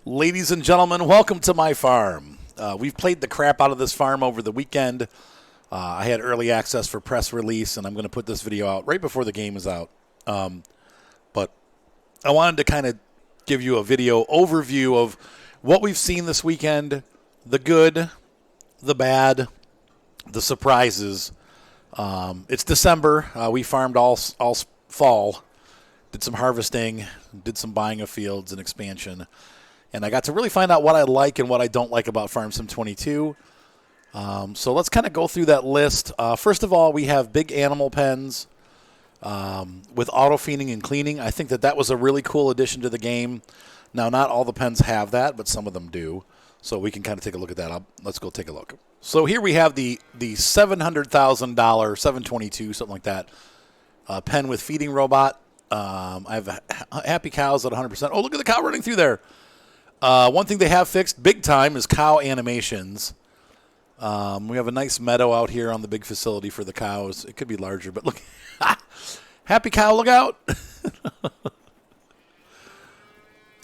Ladies and gentlemen, welcome to my farm. We've played the crap out of this farm over the weekend. I had early access for press release, and I'm going to put this video out right before the game is out. But I wanted to kind of give you a video overview of what we've seen this weekend, the good, the bad, the surprises. It's December. We farmed all fall, did some harvesting, did some buying of fields and expansion. And I got to really find out what I like and what I don't like about Farm Sim 22. So let's kind of go through that list. First of all, we have big animal pens with auto-feeding and cleaning. I think that was a really cool addition to the game. Now, not all the pens have that, but some of them do. So we can kind of take a look at that. Let's go take a look. So here we have the $700,000, 722, something like that, pen with feeding robot. I have happy cows at 100%. Oh, look at the cow running through there. One thing they have fixed big time is cow animations. We have a nice meadow out here on the big facility for the cows. It could be larger, but look. Happy cow, look out.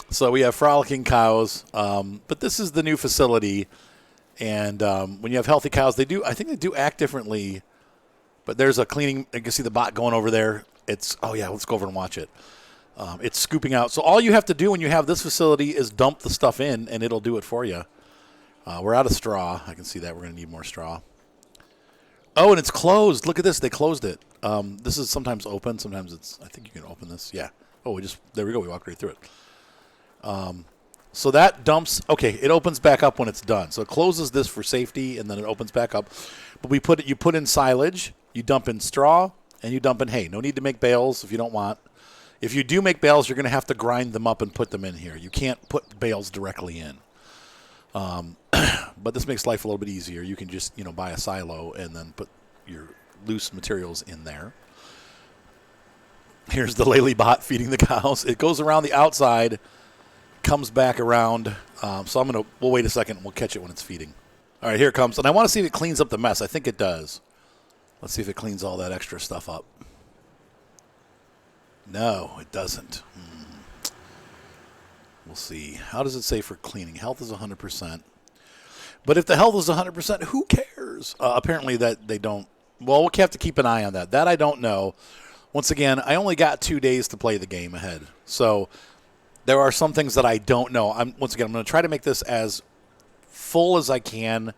So we have frolicking cows. But this is the new facility. And when you have healthy cows, I think they do act differently. But there's a cleaning. You can see the bot going over there. Oh yeah, let's go over and watch it. It's scooping out. So all you have to do when you have this facility is dump the stuff in, and it'll do it for you. We're out of straw. I can see that. We're going to need more straw. Oh, and it's closed. Look at this. They closed it. This is sometimes open. Sometimes I think you can open this. Yeah. Oh, there we go. We walked right through it. So that dumps. Okay, it opens back up when it's done. So it closes this for safety, and then it opens back up. But you put in silage, you dump in straw, and you dump in hay. No need to make bales if you don't want. If you do make bales, you're going to have to grind them up and put them in here. You can't put bales directly in. But this makes life a little bit easier. You can just, buy a silo and then put your loose materials in there. Here's the Lely bot feeding the cows. It goes around the outside, comes back around. So we'll wait a second and we'll catch it when it's feeding. All right, here it comes. And I want to see if it cleans up the mess. I think it does. Let's see if it cleans all that extra stuff up. No, it doesn't. We'll see. How does it say for cleaning? Health is 100%. But if the health is 100%, who cares? Apparently that they don't. Well, we'll have to keep an eye on that. That I don't know. Once again, I only got 2 days to play the game ahead. So there are some things that I don't know. I'm going to try to make this as full as I can.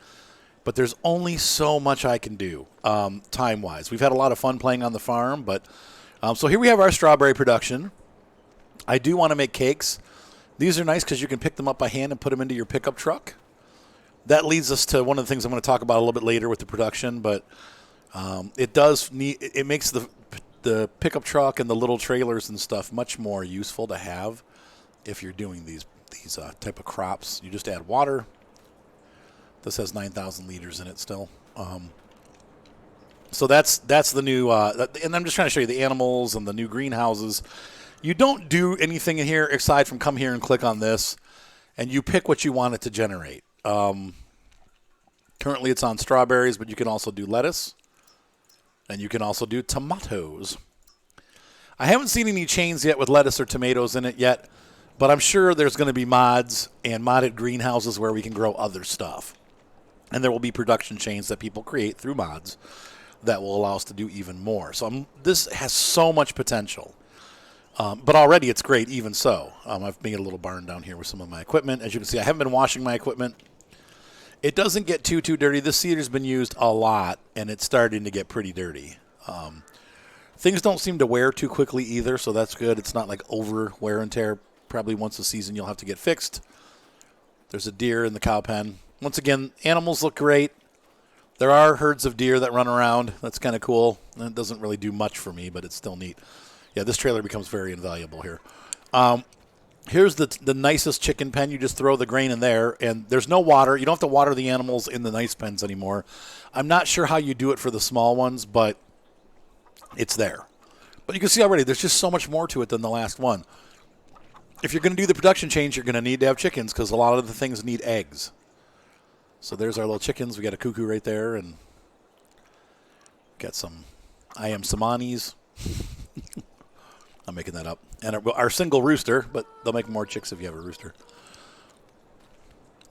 But there's only so much I can do time-wise. We've had a lot of fun playing on the farm, but... so here we have our strawberry production. I do want to make cakes. These are nice because you can pick them up by hand and put them into your pickup truck. That leads us to one of the things I'm going to talk about a little bit later with the production, but it makes the pickup truck and the little trailers and stuff much more useful to have if you're doing these type of crops. You just add water. This has 9,000 liters in it still. So that's the new, and I'm just trying to show you the animals and the new greenhouses. You don't do anything in here aside from come here and click on this, and you pick what you want it to generate. Currently it's on strawberries, but you can also do lettuce, and you can also do tomatoes. I haven't seen any chains yet with lettuce or tomatoes in it yet, but I'm sure there's going to be mods and modded greenhouses where we can grow other stuff. And there will be production chains that people create through mods that will allow us to do even more. So this has so much potential. But already it's great even so. I've made a little barn down here with some of my equipment. As you can see, I haven't been washing my equipment. It doesn't get too dirty. This seeder's been used a lot, and it's starting to get pretty dirty. Things don't seem to wear too quickly either, so that's good. It's not like over wear and tear. Probably once a season you'll have to get fixed. There's a deer in the cow pen. Once again, animals look great. There are herds of deer that run around. That's kind of cool. And it doesn't really do much for me, but it's still neat. Yeah, this trailer becomes very invaluable here. Here's the nicest chicken pen. You just throw the grain in there, and there's no water. You don't have to water the animals in the nice pens anymore. I'm not sure how you do it for the small ones, but it's there. But you can see already there's just so much more to it than the last one. If you're going to do the production change, you're going to need to have chickens because a lot of the things need eggs. So there's our little chickens. We got a cuckoo right there, and got some I am Samanis. I'm making that up. And our single rooster, but they'll make more chicks if you have a rooster.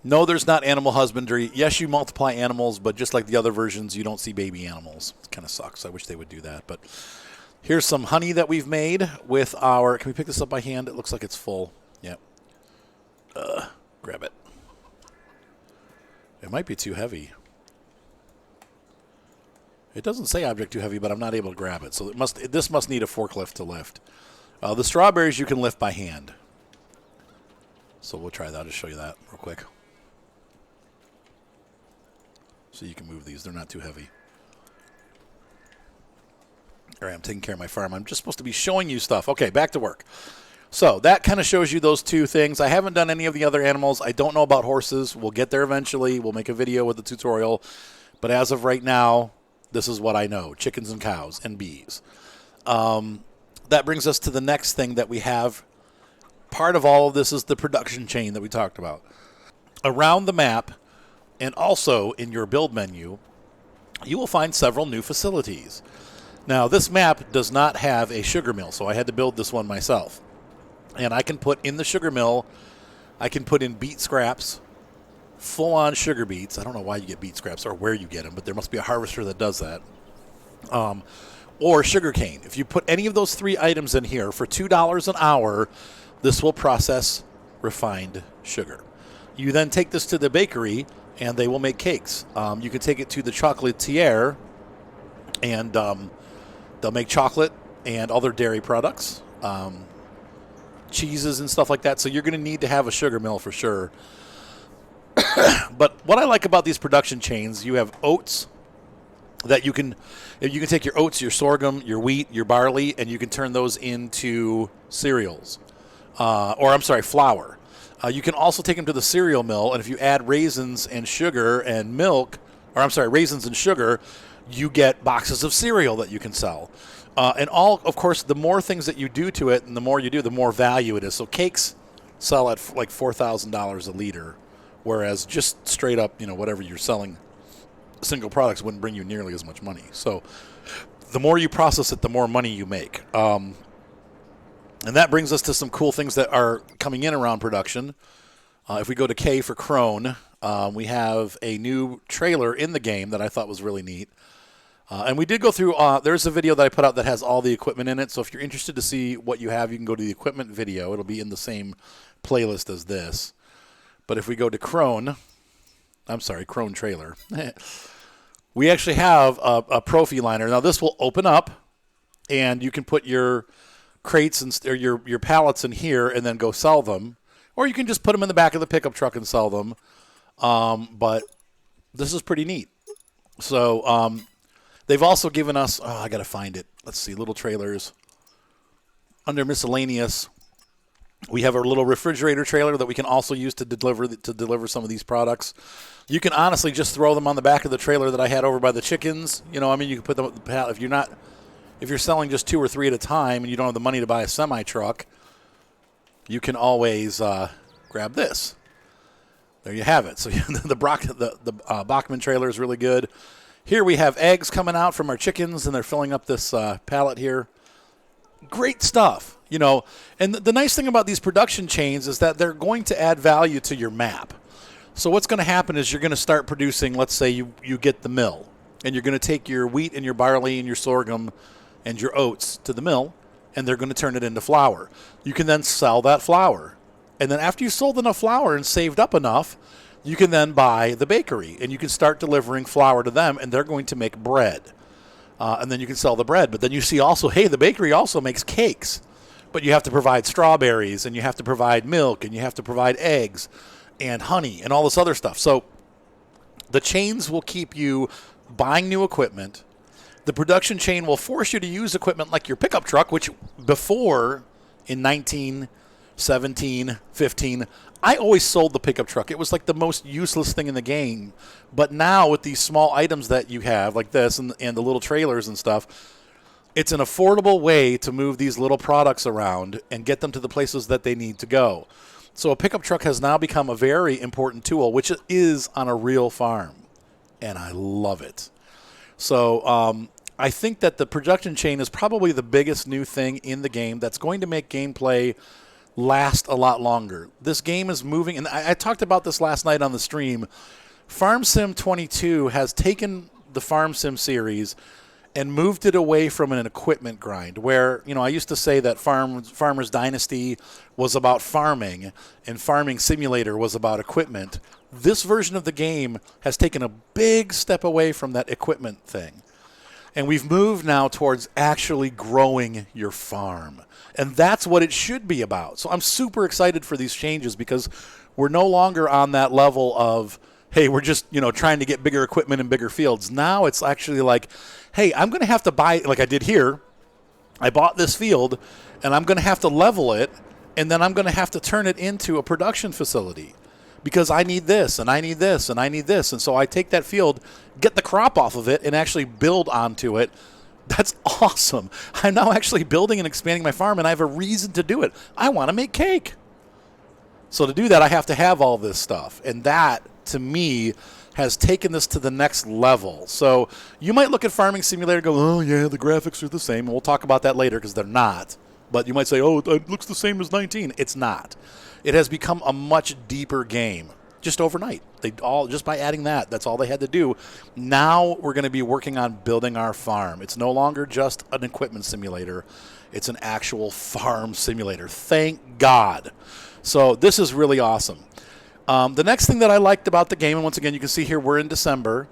No, there's not animal husbandry. Yes, you multiply animals, but just like the other versions, you don't see baby animals. It kind of sucks. I wish they would do that. But here's some honey that we've made with our... Can we pick this up by hand? It looks like it's full. Yep. Grab it. It might be too heavy. It doesn't say object too heavy, but I'm not able to grab it. So this must need a forklift to lift. The strawberries you can lift by hand. So we'll try that. I'll just show you that real quick. So you can move these. They're not too heavy. All right, I'm taking care of my farm. I'm just supposed to be showing you stuff. Okay, back to work. So that kind of shows you those two things. I haven't done any of the other animals. I don't know about horses. We'll get there eventually. We'll make a video with the tutorial. But as of right now, this is what I know. Chickens and cows and bees. That brings us to the next thing that we have. Part of all of this is the production chain that we talked about. Around the map, and also in your build menu, you will find several new facilities. Now, this map does not have a sugar mill, so I had to build this one myself. And I can put in the sugar mill, I can put in beet scraps, full-on sugar beets. I don't know why you get beet scraps or where you get them, but there must be a harvester that does that. Or sugar cane. If you put any of those three items in here for $2 an hour, this will process refined sugar. You then take this to the bakery, and they will make cakes. You can take it to the chocolatier, and they'll make chocolate and other dairy products, cheeses and stuff like that. So you're going to need to have a sugar mill for sure. But what I like about these production chains, you have oats that you can take your oats, your sorghum, your wheat, your barley, and you can turn those into cereals. Flour. You can also take them to the cereal mill, and if you add raisins and sugar and raisins and sugar, you get boxes of cereal that you can sell. Of course, the more things that you do to it and the more you do, the more value it is. So cakes sell at like $4,000 a liter, whereas just straight up, whatever you're selling, single products wouldn't bring you nearly as much money. So the more you process it, the more money you make. And that brings us to some cool things that are coming in around production. If we go to K for Crone, we have a new trailer in the game that I thought was really neat. And we did go through, there's a video that I put out that has all the equipment in it. So if you're interested to see what you have, you can go to the equipment video. It'll be in the same playlist as this. But if we go to Crone trailer, we actually have a Profi liner. Now this will open up, and you can put your crates or your pallets in here and then go sell them, or you can just put them in the back of the pickup truck and sell them. But this is pretty neat. So they've also given us, I gotta find it. Let's see, little trailers. Under miscellaneous, we have a little refrigerator trailer that we can also use to deliver some of these products. You can honestly just throw them on the back of the trailer that I had over by the chickens. You can put them up the pallet. If you're selling just 2 or 3 at a time and you don't have the money to buy a semi-truck, you can always grab this. There you have it. So the Bachman trailer is really good. Here we have eggs coming out from our chickens, and they're filling up this pallet here. Great stuff, And the nice thing about these production chains is that they're going to add value to your map. So what's going to happen is you're going to start producing, let's say you get the mill, and you're going to take your wheat and your barley and your sorghum and your oats to the mill, and they're going to turn it into flour. You can then sell that flour. And then after you've sold enough flour and saved up enough, you can then buy the bakery, and you can start delivering flour to them, and they're going to make bread. And then you can sell the bread. But then you see also, hey, the bakery also makes cakes. But you have to provide strawberries, and you have to provide milk, and you have to provide eggs and honey and all this other stuff. So the chains will keep you buying new equipment. The production chain will force you to use equipment like your pickup truck, which before, in 1917, 15, I always sold the pickup truck. It was like the most useless thing in the game. But now with these small items that you have, like this and the little trailers and stuff, it's an affordable way to move these little products around and get them to the places that they need to go. So a pickup truck has now become a very important tool, which it is on a real farm. And I love it. So I think that the production chain is probably the biggest new thing in the game that's going to make gameplay last a lot longer. This game is moving, and I talked about this last night on the stream. Farm Sim 22 has taken the Farm Sim series and moved it away from an equipment grind where, I used to say that Farmer's Dynasty was about farming and Farming Simulator was about equipment. This version of the game has taken a big step away from that equipment thing. And we've moved now towards actually growing your farm. And that's what it should be about. So I'm super excited for these changes because we're no longer on that level of, hey, we're just, trying to get bigger equipment and bigger fields. Now it's actually like, hey, I'm going to have to buy, like I did here. I bought this field, and I'm going to have to level it, and then I'm going to have to turn it into a production facility because I need this, and I need this, and I need this. And so I take that field, get the crop off of it, and actually build onto it. That's awesome. I'm now actually building and expanding my farm, and I have a reason to do it. I want to make cake. So to do that, I have to have all this stuff. And that, to me, has taken this to the next level. So you might look at Farming Simulator and go, oh, yeah, the graphics are the same. And we'll talk about that later because they're not. But you might say, oh, it looks the same as 19. It's not. It has become a much deeper game just overnight. Just by adding that's all they had to do. Now we're going to be working on building our farm. It's no longer just an equipment simulator. It's an actual farm simulator. Thank God. So this is really awesome. The next thing that I liked about the game, and once again, you can see here we're in December,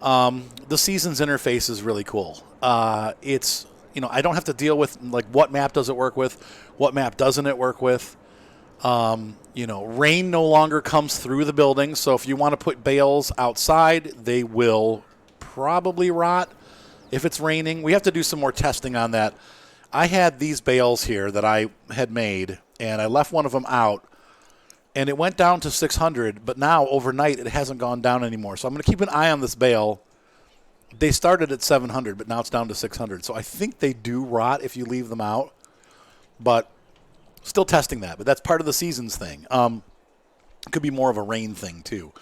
the seasons interface is really cool. It's, I don't have to deal with, like, what map does it work with, what map doesn't it work with. Rain no longer comes through the building, so if you want to put bales outside, they will probably rot if it's raining. We have to do some more testing on that. I had these bales here that I had made, and I left one of them out. And it went down to 600, but now overnight it hasn't gone down anymore. So I'm going to keep an eye on this bale. They started at 700, but now it's down to 600. So I think they do rot if you leave them out. But still testing that. But that's part of the seasons thing. It could be more of a rain thing too.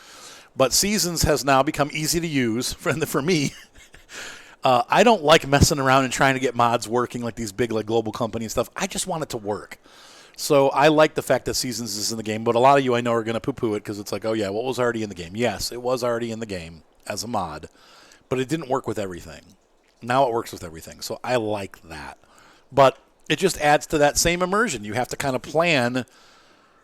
But seasons has now become easy to use for me. I don't like messing around and trying to get mods working like these big like global company and stuff. I just want it to work. So I like the fact that Seasons is in the game, but a lot of you I know are going to poo-poo it because it's like, oh, yeah, what was already in the game? Yes, it was already in the game as a mod, but it didn't work with everything. Now it works with everything, so I like that. But it just adds to that same immersion. You have to kind of plan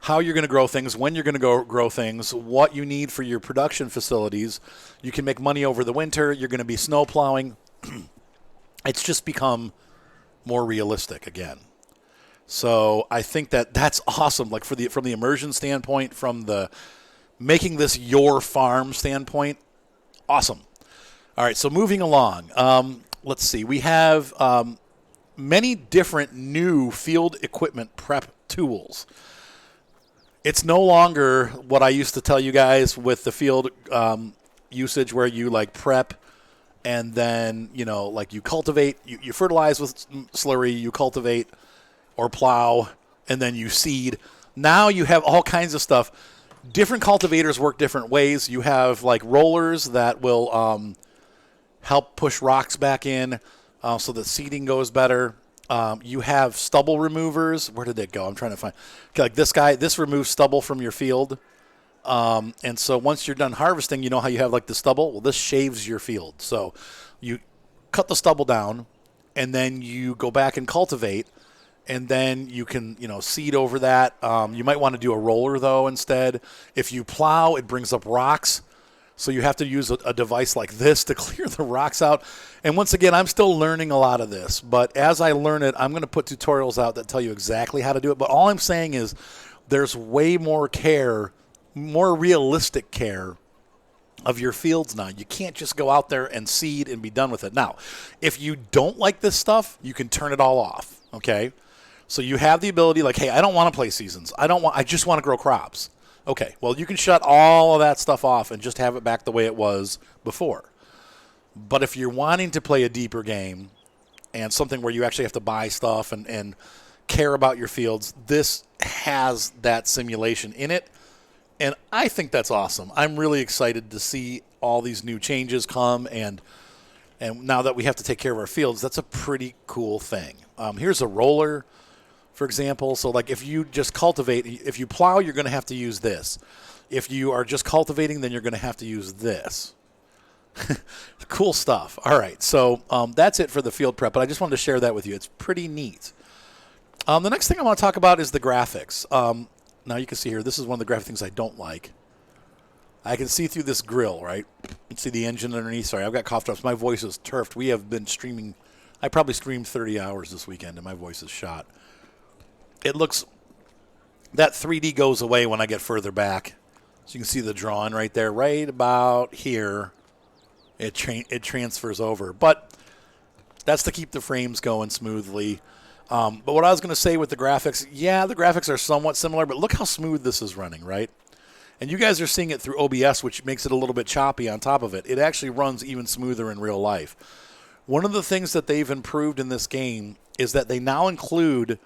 how you're going to grow things, when you're going to grow things, what you need for your production facilities. You can make money over the winter. You're going to be snow plowing. It's just become more realistic again. So I think that's awesome. Like from the immersion standpoint, from the making this your farm standpoint, awesome. All right, so moving along. Let's see. We have many different new field equipment prep tools. It's no longer what I used to tell you guys with the field usage where you like prep and then, like you cultivate, you fertilize with slurry, you cultivate or plow, and then you seed. Now you have all kinds of stuff. Different cultivators work different ways. You have like rollers that will help push rocks back in so that seeding goes better. You have stubble removers. Where did it go? I'm trying to find. Like this guy, this removes stubble from your field. And so once you're done harvesting, you know how you have like the stubble? Well, this shaves your field. So you cut the stubble down, and then you go back and cultivate, and then you can, seed over that. You might want to do a roller, though, instead. If you plow, it brings up rocks. So you have to use a device like this to clear the rocks out. And once again, I'm still learning a lot of this. But as I learn it, I'm going to put tutorials out that tell you exactly how to do it. But all I'm saying is there's way more care, more realistic care of your fields now. You can't just go out there and seed and be done with it. Now, if you don't like this stuff, you can turn it all off, okay? So you have the ability, like, hey, I don't want to play seasons. I just want to grow crops. Okay, well, you can shut all of that stuff off and just have it back the way it was before. But if you're wanting to play a deeper game and something where you actually have to buy stuff and care about your fields, this has that simulation in it. And I think that's awesome. I'm really excited to see all these new changes come. And now that we have to take care of our fields, that's a pretty cool thing. Here's a roller for example. So like if you just cultivate, if you plow, you're going to have to use this. If you are just cultivating, then you're going to have to use this. Cool stuff. All right, so that's it for the field prep, but I just wanted to share that with you. It's pretty neat. The next thing I want to talk about is the graphics. Now you can see here, this is one of the graphic things I don't like. I can see through this grill, right? You can see the engine underneath. Sorry, I've got cough drops. My voice is turfed. We have been streaming. I probably streamed 30 hours this weekend, and my voice is shot. It looks, that 3D goes away when I get further back. So you can see the drawing right there, right about here. It transfers over. But that's to keep the frames going smoothly. But what I was going to say with the graphics, yeah, the graphics are somewhat similar, but look how smooth this is running, right? And you guys are seeing it through OBS, which makes it a little bit choppy on top of it. It actually runs even smoother in real life. One of the things that they've improved in this game is that they now include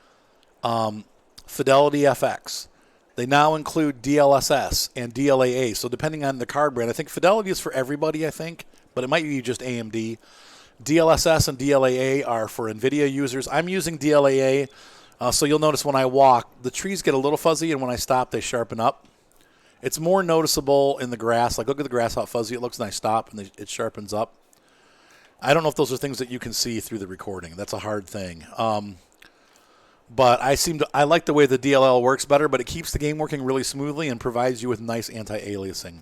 Fidelity FX. They now include DLSS and DLAA. So depending on the card brand, I think Fidelity is for everybody, I think, but it might be just AMD. DLSS and DLAA are for NVIDIA users. I'm using DLAA, so you'll notice when I walk, the trees get a little fuzzy, and when I stop, they sharpen up. It's more noticeable in the grass. Like, look at the grass, how fuzzy it looks, and I stop, and it sharpens up. I don't know if those are things that you can see through the recording. That's a hard thing. But I like the way the DLL works better, but it keeps the game working really smoothly and provides you with nice anti-aliasing.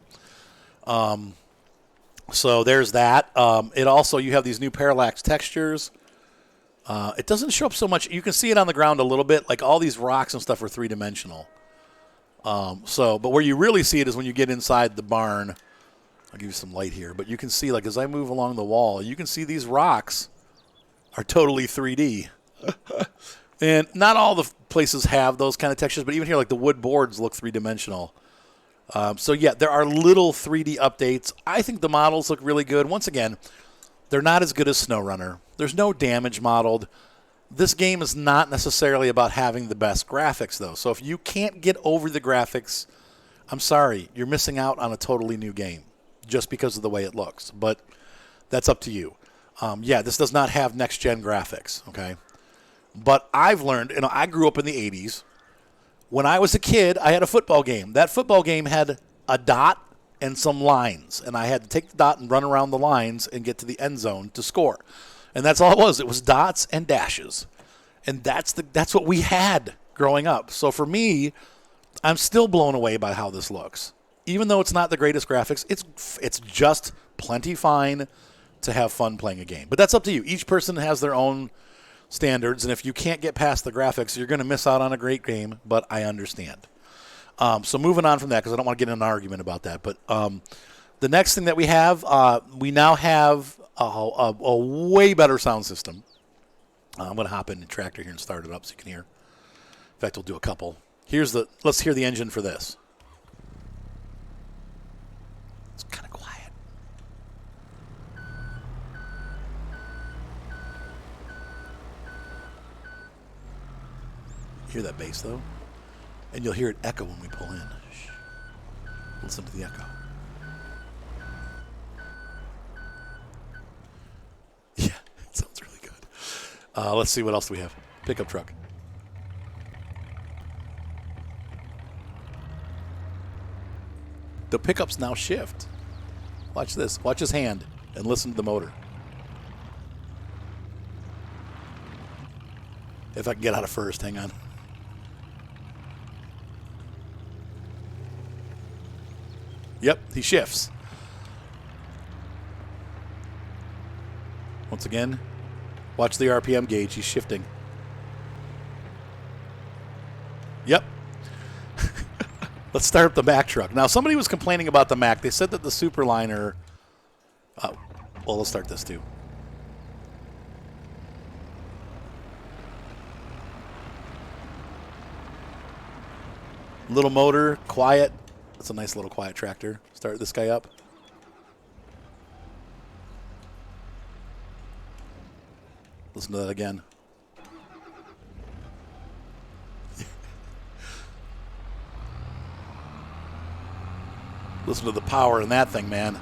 So there's that. It also, you have these new Parallax Textures. It doesn't show up so much. You can see it on the ground a little bit. Like all these rocks and stuff are three-dimensional. But where you really see it is when you get inside the barn. I'll give you some light here. But you can see, like, as I move along the wall, you can see these rocks are totally 3D. And not all the places have those kind of textures, but even here, like the wood boards look three-dimensional. So, yeah, there are little 3D updates. I think the models look really good. Once again, they're not as good as SnowRunner. There's no damage modeled. This game is not necessarily about having the best graphics, though. So if you can't get over the graphics, I'm sorry. You're missing out on a totally new game just because of the way it looks. But that's up to you. Yeah, this does not have next-gen graphics, okay? But I've learned, I grew up in the 80s. When I was a kid, I had a football game. That football game had a dot and some lines, and I had to take the dot and run around the lines and get to the end zone to score. And that's all it was. It was dots and dashes. And that's what we had growing up. So for me, I'm still blown away by how this looks. Even though it's not the greatest graphics, it's just plenty fine to have fun playing a game. But that's up to you. Each person has their own standards, and if you can't get past the graphics, you're going to miss out on a great game, but I understand. So moving on from that, because I don't want to get in an argument about that, but the next thing that we have, we now have a way better sound system. I'm going to hop in the tractor here and start it up so you can hear. In fact, we'll do a couple. Let's hear the engine for this. It's kind of quiet. Hear that bass, though? And you'll hear it echo when we pull in. Shh. Listen to the echo. Yeah, it sounds really good. Let's see what else we have. Pickup truck. The pickups now shift. Watch this. Watch his hand and listen to the motor. If I can get out of first, hang on. Yep, he shifts. Once again, watch the RPM gauge. He's shifting. Yep. Let's start up the Mack truck. Now, somebody was complaining about the Mack. They said that the Superliner... well, let's start this too. Little motor, quiet. That's a nice little quiet tractor. Start this guy up. Listen to that again. Listen to the power in that thing, man.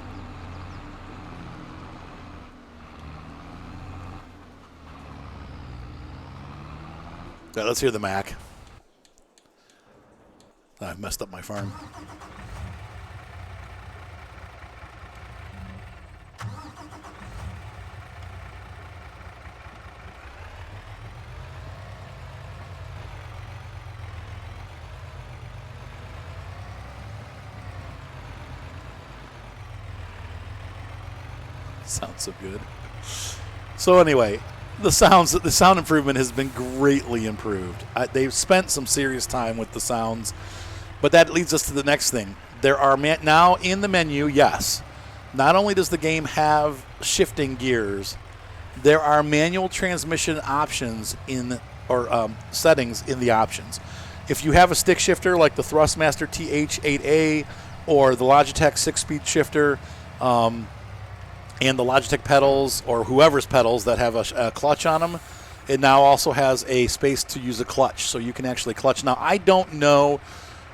Yeah, let's hear the Mac. I've messed up my farm. Sounds so good. So anyway, the sound improvement has been greatly improved. They've spent some serious time with the sounds, but that leads us to the next thing. There are now in the menu, yes, not only does the game have shifting gears, there are manual transmission options settings in the options. If you have a stick shifter like the Thrustmaster TH8A or the Logitech 6-speed shifter, and the Logitech pedals or whoever's pedals that have a clutch on them, it now also has a space to use a clutch, so you can actually clutch. Now, I don't know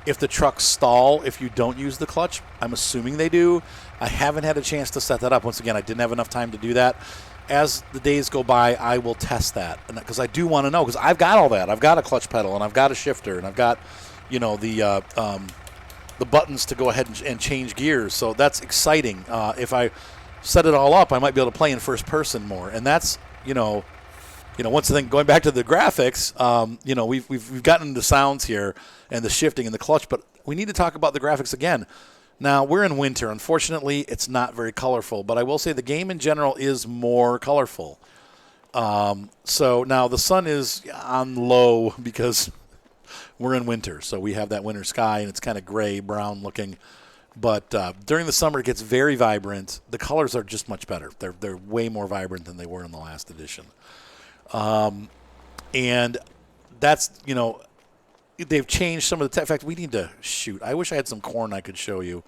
if the trucks stall if you don't use the clutch. I'm assuming they do. I haven't had a chance to set that up. Once again, I didn't have enough time to do that. As the days go by, I will test that because I do want to know, because I've got all that. I've got a clutch pedal, and I've got a shifter, and I've got, the buttons to go ahead and change gears. So that's exciting. If I set it all up, I might be able to play in first person more, and that's once again going back to the graphics. We've gotten the sounds here and the shifting and the clutch, but we need to talk about the graphics again. Now we're in winter. Unfortunately, it's not very colorful, but I will say the game in general is more colorful. So now the sun is on low because we're in winter, so we have that winter sky and it's kind of gray brown looking. But during the summer, it gets very vibrant. The colors are just much better. They're way more vibrant than they were in the last edition. And that's, they've changed some of the in fact, we need to shoot. I wish I had some corn I could show you.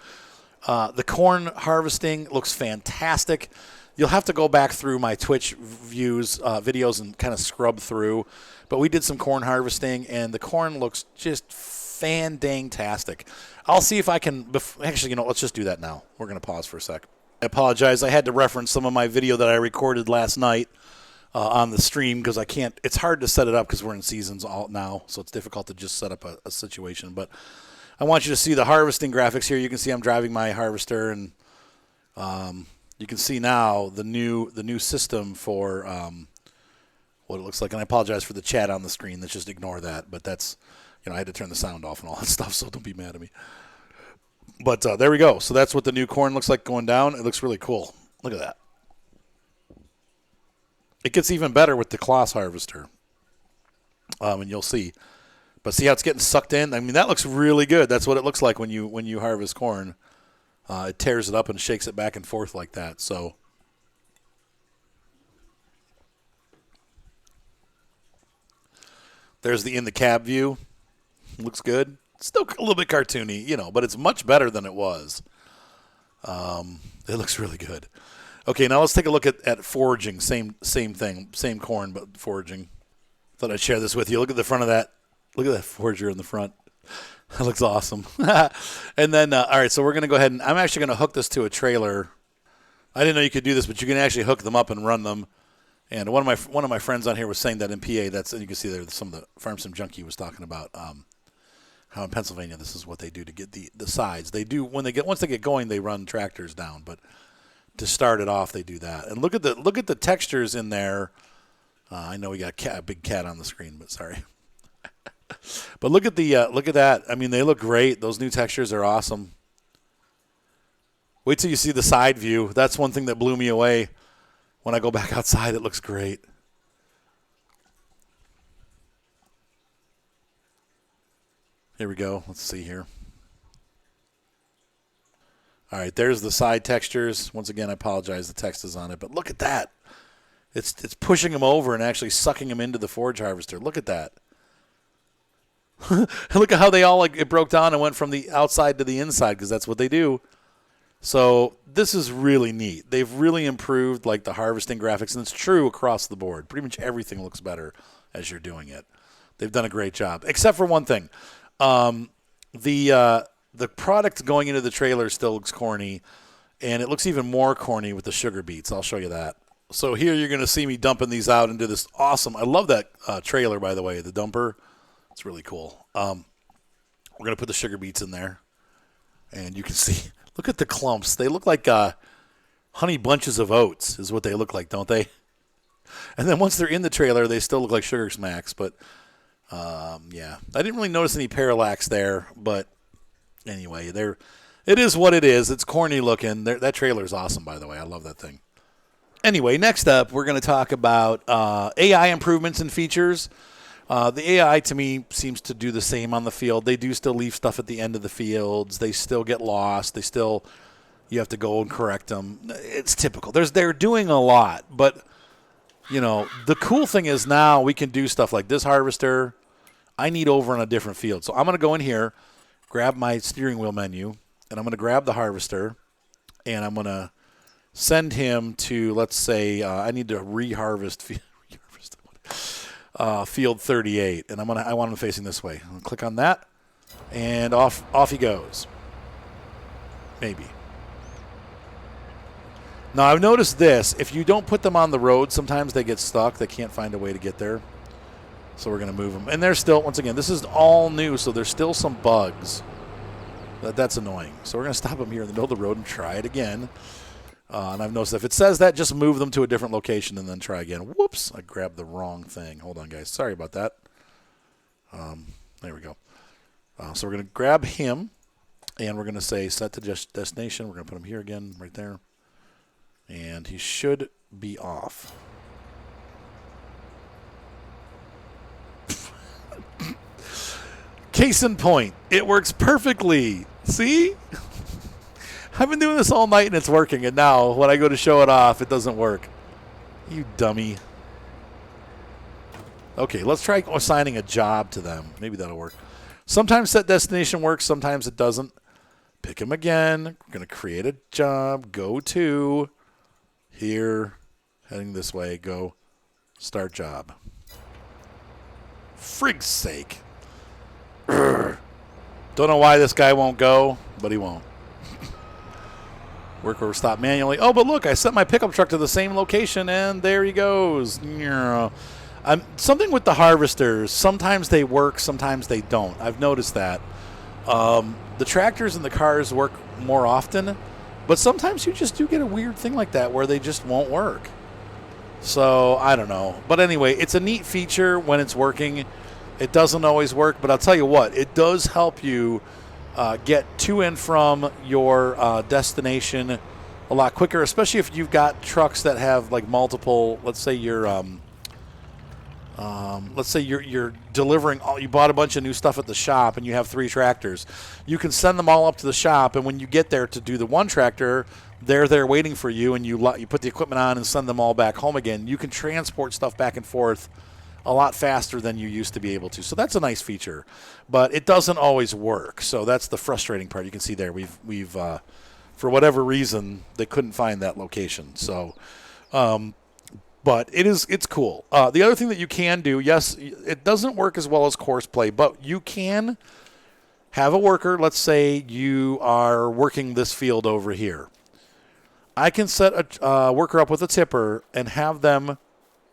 The corn harvesting looks fantastic. You'll have to go back through my Twitch videos and kind of scrub through. But we did some corn harvesting, and the corn looks just fan-dang-tastic. I'll see if I can actually, let's just do that now. We're going to pause for a sec. I apologize. I had to reference some of my video that I recorded last night on the stream because I can't. It's hard to set it up because we're in seasons all now, so it's difficult to just set up a situation. But I want you to see the harvesting graphics here. You can see I'm driving my harvester, and you can see now the new system for what it looks like. And I apologize for the chat on the screen. Let's just ignore that. But that's, I had to turn the sound off and all that stuff, so don't be mad at me. But there we go. So that's what the new corn looks like going down. It looks really cool. Look at that. It gets even better with the Kloss harvester, and you'll see. But see how it's getting sucked in? I mean, that looks really good. That's what it looks like when you harvest corn. It tears it up and shakes it back and forth like that. So there's the in the cab view. Looks good. Still a little bit cartoony, but it's much better than it was. It looks really good. Okay, now let's take a look at foraging. Same thing, same corn, but foraging. Thought I'd share this with you. Look at the front of that. Look at that forager in the front. That looks awesome. And then, all right, so we're going to go ahead and I'm actually going to hook this to a trailer. I didn't know you could do this, but you can actually hook them up and run them. And one of my friends on here was saying that in PA, and you can see there some of the Farm Sim Junkie was talking about how in Pennsylvania this is what they do to get the sides. They do once they get going, they run tractors down, but to start it off, they do that. And look at the textures in there. I know we got a big cat on the screen, but sorry. But look at that. I mean, they look great. Those new textures are awesome. Wait till you see the side view. That's one thing that blew me away. When I go back outside, it looks great. Here we go. Let's see here. All right, there's the side textures. Once again, I apologize. The text is on it, but look at that. It's pushing them over and actually sucking them into the forage harvester. Look at that. Look at how they all it broke down and went from the outside to the inside because that's what they do. So this is really neat. They've really improved the harvesting graphics, and it's true across the board. Pretty much everything looks better as you're doing it. They've done a great job, except for one thing. The product going into the trailer still looks corny, and it looks even more corny with the sugar beets. I'll show you that. So here you're going to see me dumping these out into this awesome, I love that trailer, by the way, the dumper. It's really cool. We're going to put the sugar beets in there. And you can see, look at the clumps. They look like honey bunches of oats is what they look like, don't they? And then once they're in the trailer, they still look like sugar smacks. But, yeah, I didn't really notice any parallax there. But anyway, it is what it is. It's corny looking. That trailer is awesome, by the way. I love that thing. Anyway, next up, we're going to talk about AI improvements and features. The AI, to me, seems to do the same on the field. They do still leave stuff at the end of the fields. They still get lost. You have to go and correct them. It's typical. They're doing a lot. But, the cool thing is now we can do stuff like this harvester. I need over on a different field. So I'm going to go in here, grab my steering wheel menu, and I'm going to grab the harvester, and I'm going to send him to, let's say, I need to reharvest field 38, and I want him facing this way. I'll click on that, and off he goes. Maybe. Now I've noticed this: if you don't put them on the road, sometimes they get stuck. They can't find a way to get there. So we're going to move them, and they're still, once again, this is all new, so there's still some bugs. That's annoying. So we're going to stop them here in the middle of the road and try it again. And I've noticed if it says that, just move them to a different location and then try again. Whoops, I grabbed the wrong thing. Hold on, guys. Sorry about that. There we go. So we're going to grab him, and we're going to say set to destination. We're going to put him here again, right there. And he should be off. Case in point, it works perfectly. See? I've been doing this all night and it's working, and now when I go to show it off, it doesn't work. You dummy. Okay, let's try assigning a job to them. Maybe that'll work. Sometimes set destination works, sometimes it doesn't. Pick them again. We're going to create a job. Go to here, heading this way. Go start job. Frig's sake. Urgh. Don't know why this guy won't go, but he won't. Work order stop manually. Oh, but look, I set my pickup truck to the same location, and there he goes. Something with the harvesters. Sometimes they work, sometimes they don't. I've noticed that. The tractors and the cars work more often, but sometimes you just do get a weird thing like that where they just won't work. So, I don't know. But anyway, it's a neat feature when it's working. It doesn't always work, but I'll tell you what, it does help you get to and from your destination a lot quicker, especially if you've got trucks that have like multiple. Let's say you're delivering. You bought a bunch of new stuff at the shop, and you have 3 tractors. You can send them all up to the shop, and when you get there to do the one tractor, they're there waiting for you, and you put the equipment on and send them all back home again. You can transport stuff back and forth a lot faster than you used to be able to. So that's a nice feature, but it doesn't always work. So that's the frustrating part. You can see there we've for whatever reason they couldn't find that location. So but it's cool. The other thing that you can do, yes, it doesn't work as well as course play, but you can have a worker. Let's say you are working this field over here. I can set a worker up with a tipper and have them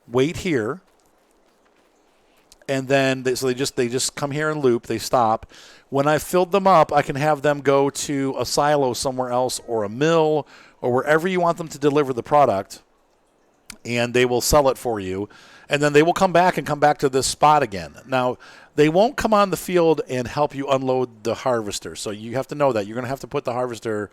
wait here. And then they just come here and loop. They stop. When I filled them up, I can have them go to a silo somewhere else or a mill or wherever you want them to deliver the product, and they will sell it for you. And then they will come back to this spot again. Now, they won't come on the field and help you unload the harvester. So you have to know that. You're going to have to put the harvester,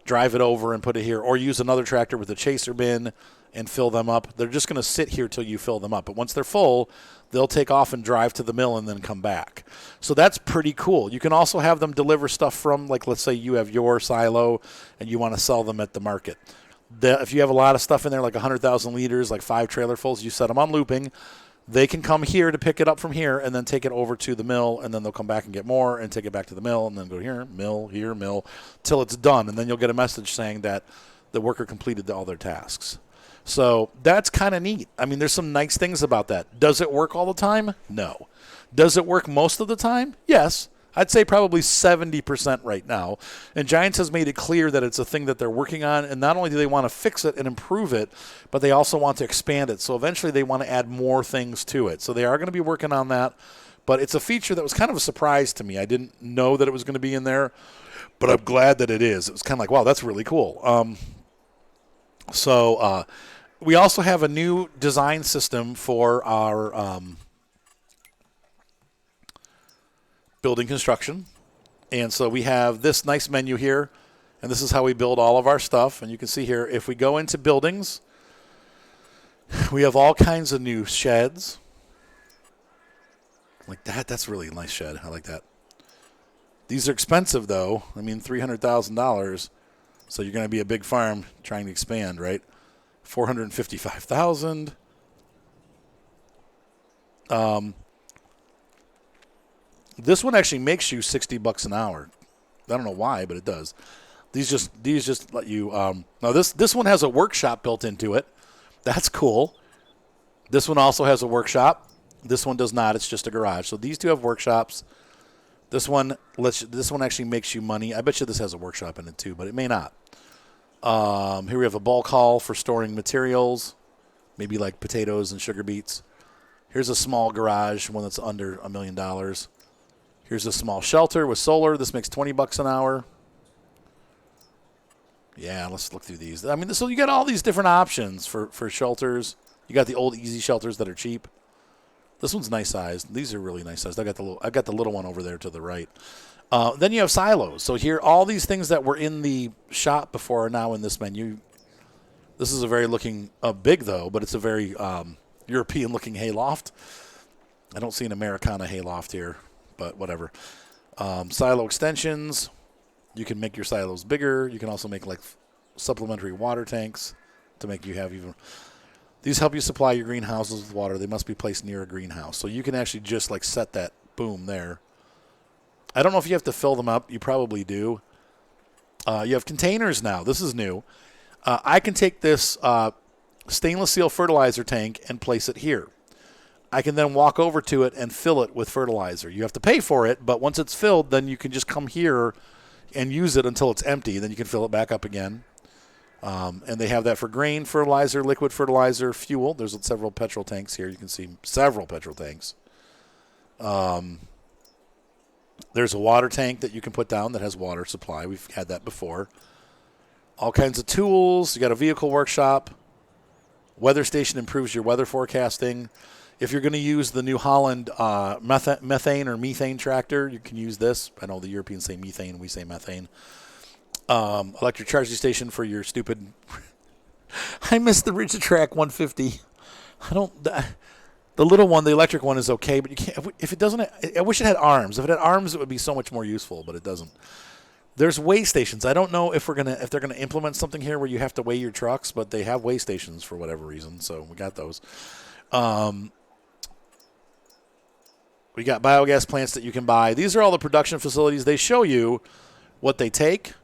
drive it over and put it here, or use another tractor with a chaser bin and fill them up. They're just going to sit here till you fill them up. But once they're full, they'll take off and drive to the mill and then come back. So that's pretty cool. You can also have them deliver stuff from, like, let's say you have your silo and you want to sell them at the market. If you have a lot of stuff in there, like 100,000 liters, like 5 trailerfuls, you set them on looping. They can come here to pick it up from here and then take it over to the mill, and then they'll come back and get more and take it back to the mill and then go here, mill, till it's done. And then you'll get a message saying that the worker completed all their tasks. So that's kind of neat. I mean, there's some nice things about that. Does it work all the time? No. Does it work most of the time? Yes. I'd say probably 70% right now. And Giants has made it clear that it's a thing that they're working on. And not only do they want to fix it and improve it, but they also want to expand it. So eventually they want to add more things to it. So they are going to be working on that. But it's a feature that was kind of a surprise to me. I didn't know that it was going to be in there, but I'm glad that it is. It was kind of like, wow, that's really cool. We also have a new design system for our building construction. And so we have this nice menu here, and this is how we build all of our stuff. And you can see here, if we go into buildings, we have all kinds of new sheds. Like that, that's really a nice shed. I like that. These are expensive, though. I mean, $300,000. So you're going to be a big farm trying to expand, right? $455,000. This one actually makes you $60 an hour. I don't know why, but it does. These just let you. Now this one has a workshop built into it. That's cool. This one also has a workshop. This one does not. It's just a garage. So these two have workshops. This one actually makes you money. I bet you this has a workshop in it too, but it may not. Here we have a bulk haul for storing materials, maybe like potatoes and sugar beets. Here's a small garage, one that's under $1 million. Here's a small shelter with solar. This makes $20 an hour. Yeah, let's look through these. I mean, so you got all these different options for shelters. You got the old easy shelters that are cheap. This one's nice sized. These are really nice sized. I got the little one over there to the right. Then you have silos. So here, all these things that were in the shop before are now in this menu. This is a very big though, but it's a very European looking hayloft. I don't see an Americana hayloft here, but whatever. Silo extensions. You can make your silos bigger. You can also make like supplementary water tanks to make you have even. These help you supply your greenhouses with water. They must be placed near a greenhouse. So you can actually just like set that boom there. I don't know if you have to fill them up. You probably do. You have containers now. This is new. I can take this stainless steel fertilizer tank and place it here. I can then walk over to it and fill it with fertilizer. You have to pay for it, but once it's filled, then you can just come here and use it until it's empty. Then you can fill it back up again. And they have that for grain fertilizer, liquid fertilizer, fuel. There's several petrol tanks here. You can see several petrol tanks. There's a water tank that you can put down that has water supply. We've had that before. All kinds of tools. You got a vehicle workshop. Weather station improves your weather forecasting. If you're going to use the New Holland methane or methane tractor, you can use this. I know the Europeans say methane. We say methane. Electric charging station for your stupid. I miss the Ridgetrack 150. The little one, the electric one, is okay, but you can't. If it doesn't, I wish it had arms. If it had arms, it would be so much more useful, but it doesn't. There's weigh stations. I don't know if they're gonna implement something here where you have to weigh your trucks, but they have weigh stations for whatever reason, so we got those. We got biogas plants that you can buy. These are all the production facilities. They show you what they take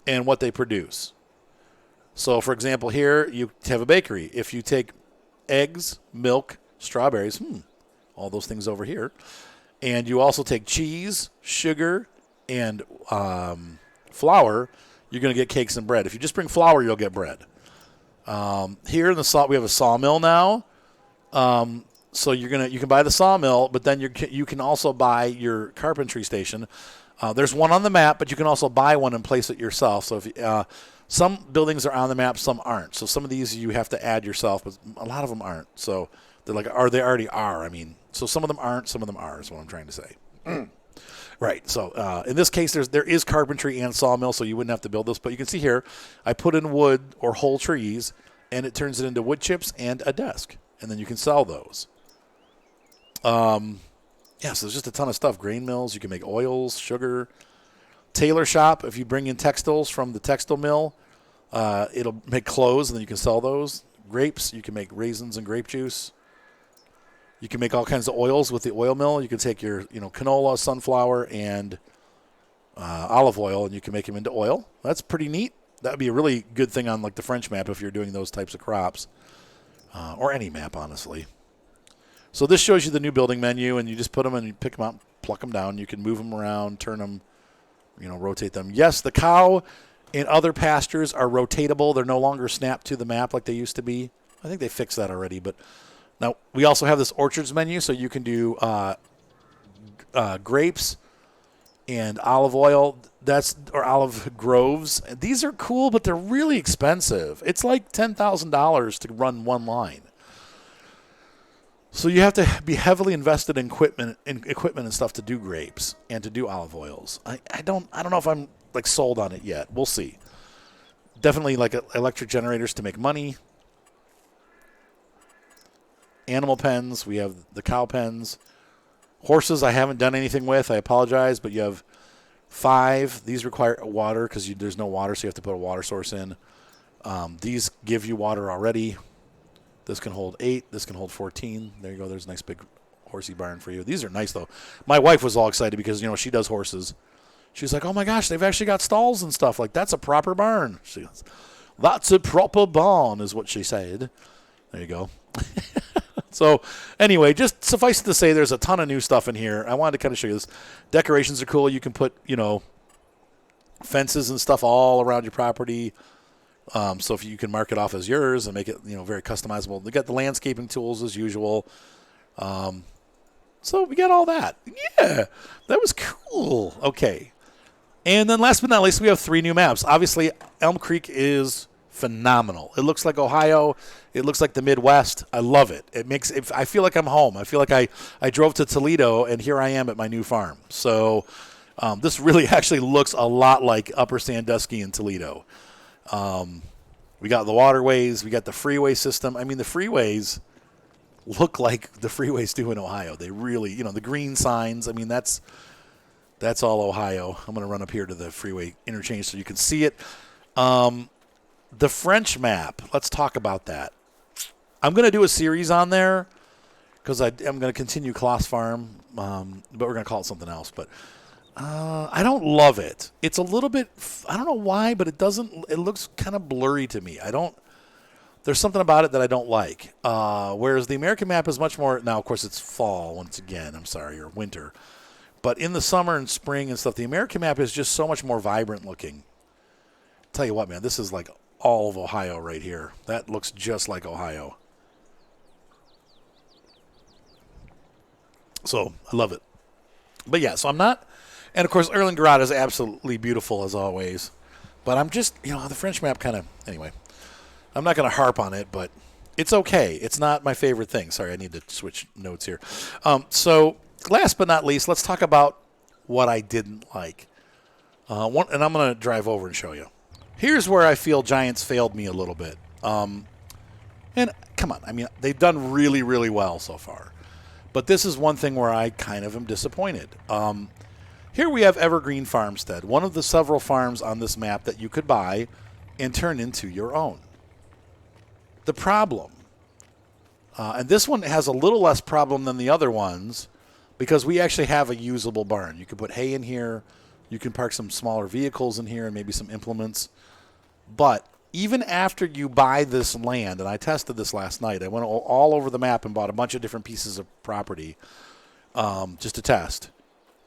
and what they produce. So, for example, here you have a bakery. If you take eggs, milk, strawberries, all those things over here, and you also take cheese, sugar, and flour, you're going to get cakes and bread. If you just bring flour, you'll get bread. Here in the we have a sawmill now. So you can buy the sawmill, but then you can also buy your carpentry station. There's one on the map, but you can also buy one and place it yourself. So if some buildings are on the map, some aren't. So some of these you have to add yourself, but a lot of them aren't. So they're like, they already are. I mean, so some of them aren't, some of them are. Is what I'm trying to say. Right. So in this case, there is carpentry and sawmill, so you wouldn't have to build this. But you can see here, I put in wood or whole trees, and it turns it into wood chips and a desk, and then you can sell those. So there's just a ton of stuff. Grain mills, you can make oils, sugar. Tailor shop, if you bring in textiles from the textile mill, it'll make clothes, and then you can sell those. Grapes, you can make raisins and grape juice. You can make all kinds of oils with the oil mill. You can take your canola, sunflower, and olive oil, and you can make them into oil. That's pretty neat. That would be a really good thing on like the French map if you're doing those types of crops, or any map, honestly. So this shows you the new building menu, and you just put them and you pick them out, pluck them down. You can move them around, turn them, rotate them. Yes, the cow in other pastures are rotatable. They're no longer snapped to the map like they used to be. I think they fixed that already. But now we also have this orchards menu, so you can do grapes and olive oil. Or olive groves. These are cool, but they're really expensive. It's like $10,000 to run one line. So you have to be heavily invested in equipment and stuff to do grapes and to do olive oils. I don't know if I'm like sold on it yet. We'll see. Definitely like electric generators to make money. Animal pens. We have the cow pens. Horses I haven't done anything with. I apologize, but you have 5. These require water because there's no water, so you have to put a water source in. These give you water already. This can hold 8. This can hold 14. There you go. There's a nice big horsey barn for you. These are nice, though. My wife was all excited because, she does horses. She's like, oh, my gosh, they've actually got stalls and stuff. Like, that's a proper barn. She goes, that's a proper barn is what she said. There you go. So, anyway, just suffice it to say there's a ton of new stuff in here. I wanted to kind of show you this. Decorations are cool. You can put, fences and stuff all around your property. So if you can mark it off as yours and make it, very customizable. They got the landscaping tools as usual. So we got all that. Yeah, that was cool. Okay. And then last but not least, we have 3 new maps. Obviously, Elm Creek is phenomenal. It looks like Ohio. It looks like the Midwest. I love it. I feel like I'm home. I feel like I drove to Toledo, and here I am at my new farm. So this really actually looks a lot like Upper Sandusky in Toledo. We got the waterways. We got the freeway system. I mean, the freeways look like the freeways do in Ohio. They really, the green signs. I mean, that's all Ohio. I'm going to run up here to the Freeway Interchange so you can see it. The French map, let's talk about that. I'm going to do a series on there because I'm going to continue Kloss Farm, but we're going to call it something else. But I don't love it. It's a little bit, I don't know why, but it looks kind of blurry to me. There's something about it that I don't like. Whereas the American map is much more, now of course it's fall once again, or winter. But in the summer and spring and stuff, the American map is just so much more vibrant looking. Tell you what, man, this is like all of Ohio right here. That looks just like Ohio. So I love it. But yeah, so I'm not, and of course Erlangen is absolutely beautiful as always. But I'm just, the French map kind of, anyway. I'm not going to harp on it, but it's okay. It's not my favorite thing. Sorry, I need to switch notes here. So last but not least, let's talk about what I didn't like. And I'm going to drive over and show you. Here's where I feel Giants failed me a little bit. And come on, I mean, they've done really, really well so far. But this is one thing where I kind of am disappointed. Here we have Evergreen Farmstead, one of the several farms on this map that you could buy and turn into your own. The problem, and this one has a little less problem than the other ones because we actually have a usable barn. You can put hay in here. You can park some smaller vehicles in here and maybe some implements. But even after you buy this land, and I tested this last night, I went all over the map and bought a bunch of different pieces of property just to test.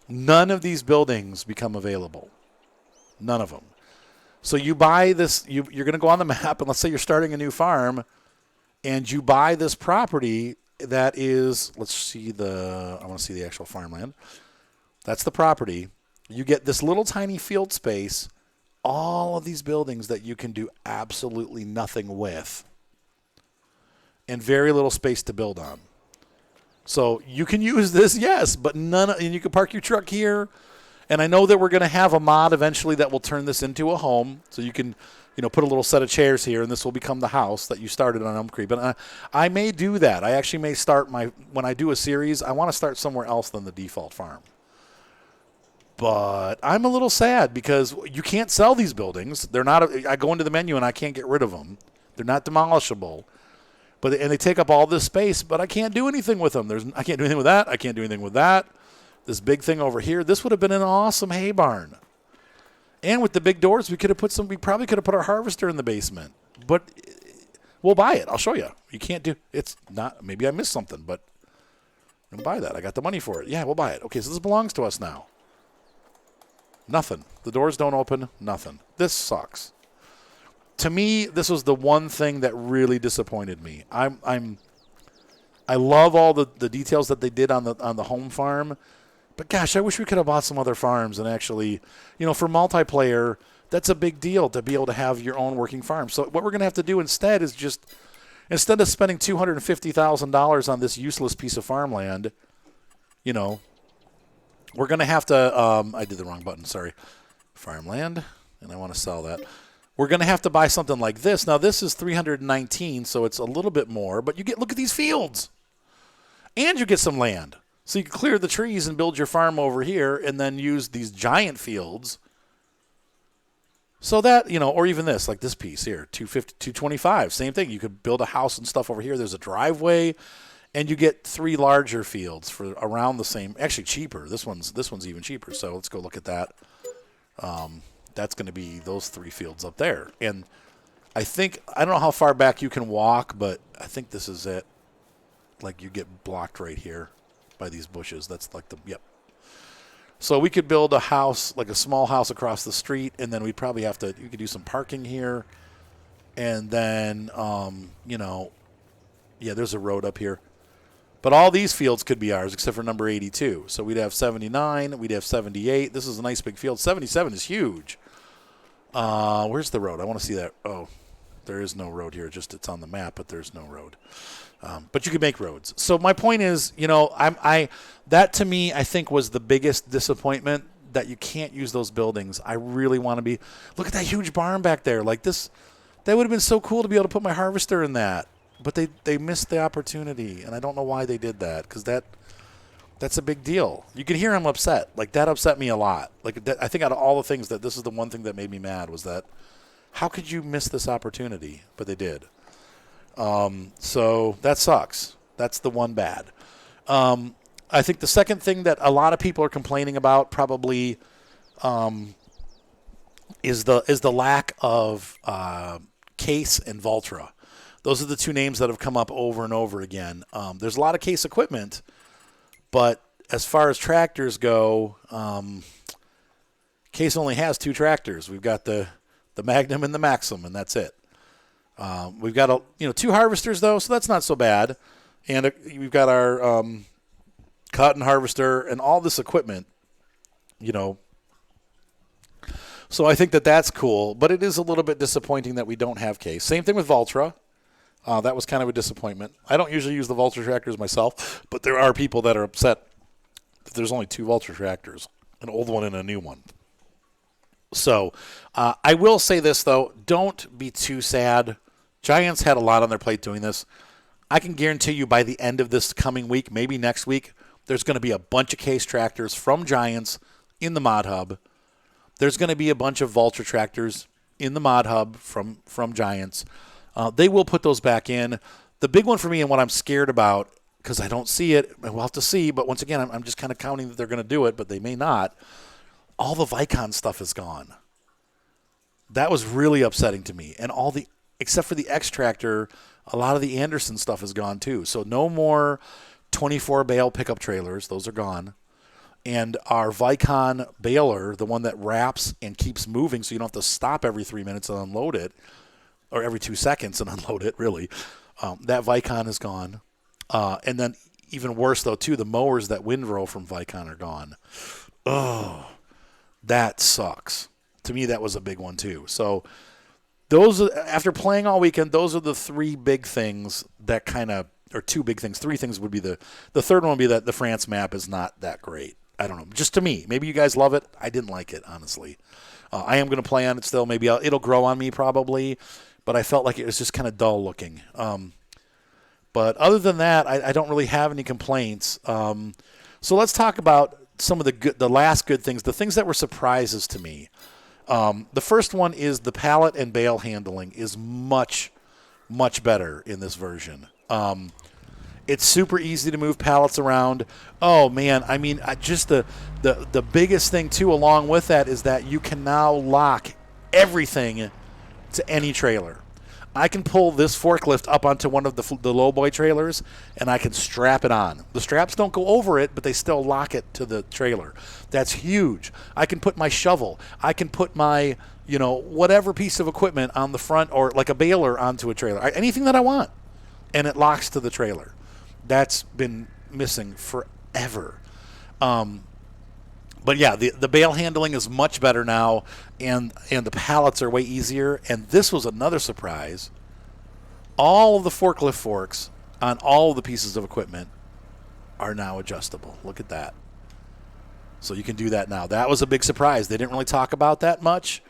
None of these buildings become available. None of them. So you buy this, you're going to go on the map, and let's say you're starting a new farm, and you buy this property that is, I want to see the actual farmland. That's the property. You get this little tiny field space, all of these buildings that you can do absolutely nothing with, and very little space to build on. So you can use this, yes, but and you can park your truck here. And I know that we're going to have a mod eventually that will turn this into a home. So you can, put a little set of chairs here, and this will become the house that you started on Elm Creek. But I may do that. I actually may start when I do a series, I want to start somewhere else than the default farm. But I'm a little sad because you can't sell these buildings. They're not. I go into the menu and I can't get rid of them. They're not demolishable. And they take up all this space, but I can't do anything with them. I can't do anything with that. I can't do anything with that. This big thing over here, this would have been an awesome hay barn. And with the big doors, we probably could have put our harvester in the basement. But we'll buy it. I'll show you. You can't do, it's not, maybe I missed something, but And buy that. I got the money for it. Yeah, we'll buy it. Okay, so this belongs to us now. Nothing. The doors don't open. Nothing. This sucks. To me, this was the one thing that really disappointed me. I love all the details that they did on the home farm, but gosh, I wish we could have bought some other farms and actually, for multiplayer, that's a big deal to be able to have your own working farm. So what we're going to have to do instead is just, instead of spending $250,000 on this useless piece of farmland, we're going to have to, I did the wrong button, sorry, farmland, and I want to sell that. We're going to have to buy something like this. Now, this is 319, so it's a little bit more, but look at these fields. And you get some land. So you can clear the trees and build your farm over here and then use these giant fields. So that, or even this, like this piece here, 250, 225, same thing. You could build a house and stuff over here. There's a driveway, and you get 3 larger fields for around the same, actually cheaper. This one's even cheaper. So let's go look at that. That's going to be those 3 fields up there. And I don't know how far back you can walk, but I think this is it. Like you get blocked right here by these bushes. That's like yep. So we could build a house, like a small house across the street, and then we'd probably you could do some parking here. And then, there's a road up here. But all these fields could be ours except for number 82. So we'd have 79, we'd have 78. This is a nice big field. 77 is huge. Where's the road? I want to see that. Oh, there is no road here. Just it's on the map, but there's no road. But you can make roads. So my point is, that to me, I think was the biggest disappointment, that you can't use those buildings. I really want to look at that huge barn back there. Like this, that would have been so cool to be able to put my harvester in that. But they missed the opportunity, and I don't know why they did that, because that's a big deal. You can hear I'm upset. Like, that upset me a lot. Like, I think out of all the things, this is the one thing that made me mad, was that how could you miss this opportunity? But they did. So that sucks. That's the one bad. I think the second thing that a lot of people are complaining about probably is the lack of Case and Valtra. Those are the 2 names that have come up over and over again. There's a lot of Case equipment, but as far as tractors go, Case only has 2 tractors. We've got the Magnum and the Maxim, and that's it. We've got 2 harvesters though, so that's not so bad. And we've got our cotton harvester and all this equipment, So I think that's cool, but it is a little bit disappointing that we don't have Case. Same thing with Valtra. That was kind of a disappointment. I don't usually use the Valtra tractors myself, but there are people that are upset that there's only 2 Valtra tractors, an old one and a new one. So I will say this, though. Don't be too sad. Giants had a lot on their plate doing this. I can guarantee you by the end of this coming week, maybe next week, there's going to be a bunch of Case tractors from Giants in the Mod Hub. There's going to be a bunch of Valtra tractors in the Mod Hub from Giants. They will put those back in. The big one for me and what I'm scared about, because I don't see it, and we'll have to see, but once again, I'm just kind of counting that they're going to do it, but they may not. All the Vicon stuff is gone. That was really upsetting to me. And except for the X tractor, a lot of the Anderson stuff is gone too. So no more 24 bale pickup trailers. Those are gone. And our Vicon baler, the one that wraps and keeps moving so you don't have to stop every 3 minutes and unload it, or every 2 seconds and unload it, really. That Vicon is gone. And then even worse, though, too, the mowers that windrow from Vicon are gone. Oh, that sucks. To me, that was a big one, too. So after playing all weekend, those are the 3 big things that kind of, or 2 big things. 3 things would be the third one would be that the France map is not that great. I don't know. Just to me. Maybe you guys love it. I didn't like it, honestly. I am going to play on it still. Maybe it'll grow on me probably. But I felt like it was just kind of dull looking. But other than that, I don't really have any complaints. So let's talk about some of the last good things, the things that were surprises to me. The first one is the pallet and bale handling is much, much better in this version. It's super easy to move pallets around. Oh, man, I mean, just the biggest thing, too, along with that is that you can now lock everything to any trailer. I can pull this forklift up onto one of the lowboy trailers, and I can strap it on. The straps don't go over it, but they still lock it to the trailer. That's huge. I can put my shovel. I can put my, whatever piece of equipment on the front, or like a baler onto a trailer. Anything that I want, and it locks to the trailer. That's been missing forever. But yeah, the bale handling is much better now, and the pallets are way easier. And this was another surprise. All of the forklift forks on all of the pieces of equipment are now adjustable. Look at that. So you can do that now. That was a big surprise. They didn't really talk about that much.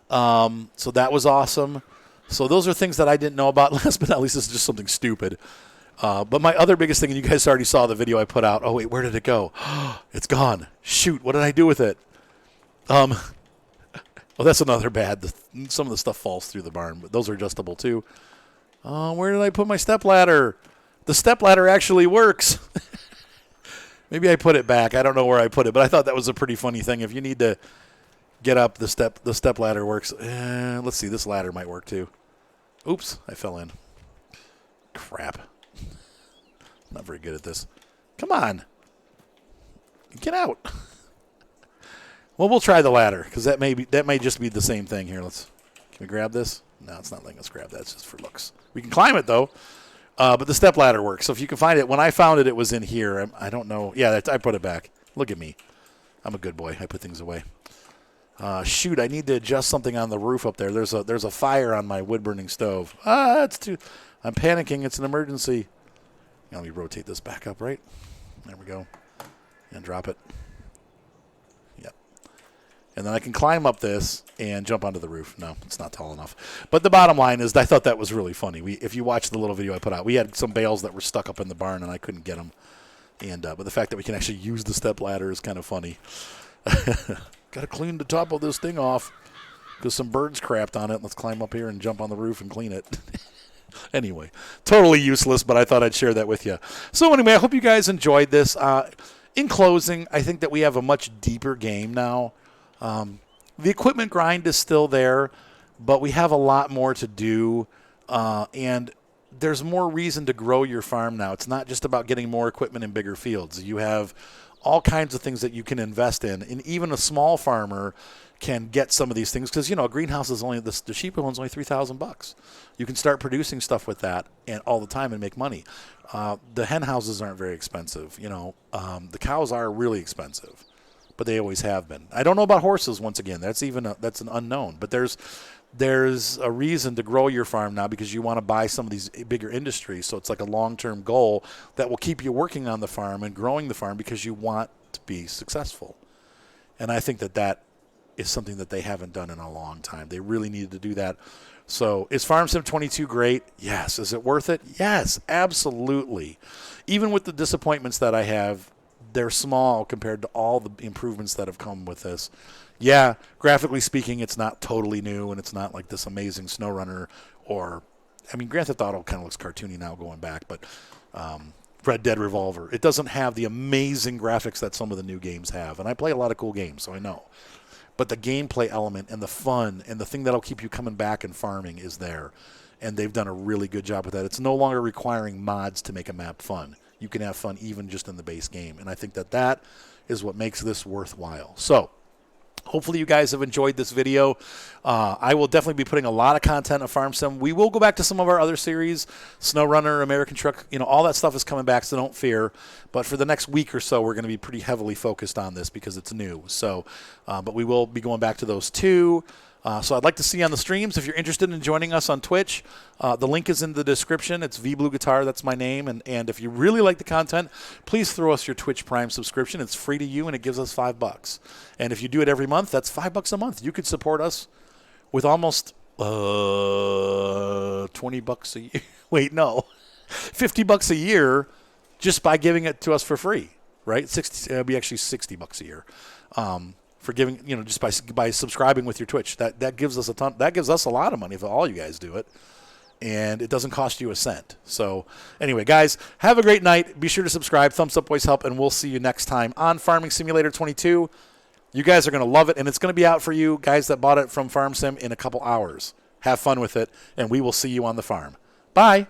So that was awesome. So those are things that I didn't know about. Last but not least, this is just something stupid. But my other biggest thing, and you guys already saw the video I put out. Oh, wait, where did it go? It's gone. Shoot, what did I do with it? Well, that's another bad. Some of the stuff falls through the barn, but those are adjustable too. Where did I put my stepladder? The stepladder actually works. Maybe I put it back. I don't know where I put it, but I thought that was a pretty funny thing. If you need to get up, the stepladder works. Let's see, this ladder might work too. Oops, I fell in. Crap. Not very good at this. Come on. Get out. Well, we'll try the ladder, because that may just be the same thing here. Can we grab this? No, it's not letting us grab that. It's just for looks. We can climb it, though. But the step ladder works. So if you can find it. When I found it, it was in here. I don't know. Yeah, I put it back. Look at me. I'm a good boy. I put things away. Shoot, I need to adjust something on the roof up there. There's a fire on my wood-burning stove. That's too... I'm panicking. It's an emergency. Let me rotate this back up, right? There we go. And drop it. Yep. And then I can climb up this and jump onto the roof. No, it's not tall enough. But the bottom line is I thought that was really funny. If you watch the little video I put out, we had some bales that were stuck up in the barn, and I couldn't get them. And but the fact that we can actually use the step ladder is kind of funny. Got to clean the top of this thing off because some birds crapped on it. Let's climb up here and jump on the roof and clean it. Anyway, totally useless, but I thought I'd share that with you. So anyway, I hope you guys enjoyed this. In closing, I think that we have a much deeper game now. The equipment grind is still there, but we have a lot more to do, and there's more reason to grow your farm now. It's not just about getting more equipment in bigger fields. You have all kinds of things that you can invest in, and even a small farmer can get some of these things because, a greenhouse is only, the cheaper one's only $3,000. You can start producing stuff with that and all the time and make money. The hen houses aren't very expensive. The cows are really expensive, but they always have been. I don't know about horses. Once again, that's an unknown. But there's a reason to grow your farm now because you want to buy some of these bigger industries. So it's like a long-term goal that will keep you working on the farm and growing the farm because you want to be successful. And I think that is something that they haven't done in a long time. They really needed to do that. So is FarmSim 22 great? Yes. Is it worth it? Yes, absolutely. Even with the disappointments that I have, they're small compared to all the improvements that have come with this. Yeah, graphically speaking, it's not totally new, and it's not like this amazing SnowRunner or, Grand Theft Auto kind of looks cartoony now going back, but Red Dead Revolver. It doesn't have the amazing graphics that some of the new games have, and I play a lot of cool games, so I know. But the gameplay element and the fun and the thing that'll keep you coming back and farming is there. And they've done a really good job with that. It's no longer requiring mods to make a map fun. You can have fun even just in the base game. And I think that is what makes this worthwhile. So hopefully you guys have enjoyed this video. I will definitely be putting a lot of content on FarmSim. We will go back to some of our other series, SnowRunner, American Truck. All that stuff is coming back, so don't fear. But for the next week or so, we're going to be pretty heavily focused on this because it's new. So, but we will be going back to those too. So I'd like to see you on the streams. If you're interested in joining us on Twitch, the link is in the description. It's VBlueGuitar. That's my name. And if you really like the content, please throw us your Twitch Prime subscription. It's free to you, and it gives us $5. And if you do it every month, that's $5 a month. You could support us with almost $20 a year. Wait, no. $50 a year just by giving it to us for free, right? It'd be actually $60 a year. For giving, just by subscribing with your Twitch. That gives us a ton. That gives us a lot of money if all you guys do it, and it doesn't cost you a cent. So anyway, guys, have a great night. Be sure to subscribe. Thumbs up always help, and we'll see you next time on Farming Simulator 22. You guys are going to love it, and it's going to be out for you guys that bought it from FarmSim in a couple hours. have fun with it, and we will see you on the farm. Bye.